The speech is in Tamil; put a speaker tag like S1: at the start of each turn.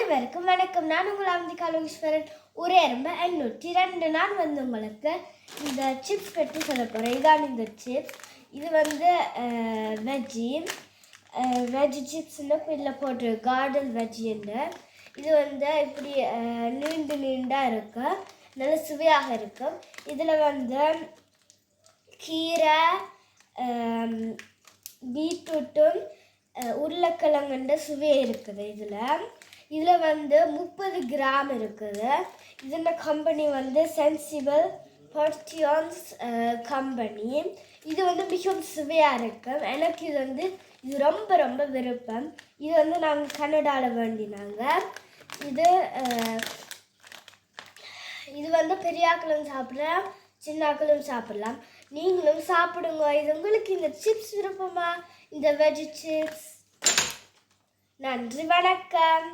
S1: அனைவருக்கும் வணக்கம். நான் உங்கள் அவந்திகா லோகேஸ்வரன். ஒரே எறும்பு 502. நான் உங்களுக்கு இந்த சிப்ஸ் பற்றி சொல்ல போகிறேன். இதான் இந்த சிப்ஸ். இது வெஜ்ஜி சிப்ஸ்ன்னு இதில் போட்டு கார்டன் வெஜ்ஜின்னு. இது இப்படி நீண்டாக இருக்கு, நல்ல சுவையாக இருக்கும். இதில் கீரை, பீட்ரூட்டும் உருளைக்கிழங்குன்ற சுவை இருக்குது. இதில் 30 கிராம் இருக்குது. இந்த கம்பெனி சென்சிபிள் பர்டியான்ஸ் கம்பெனி. இது மிகவும் சுவையாக இருக்கும். எனக்கு இது ரொம்ப ரொம்ப விருப்பம். இது நாங்கள் கனடாவில் வேண்டினாங்க. இது பெரியாக்களும் சாப்பிடலாம், சின்னாக்களும் சாப்பிடலாம். நீங்களும் சாப்பிடுங்க. இது உங்களுக்கு இந்த சிப்ஸ் விருப்பமா? இந்த வெஜ் சிப்ஸ். நன்றி, வணக்கம்.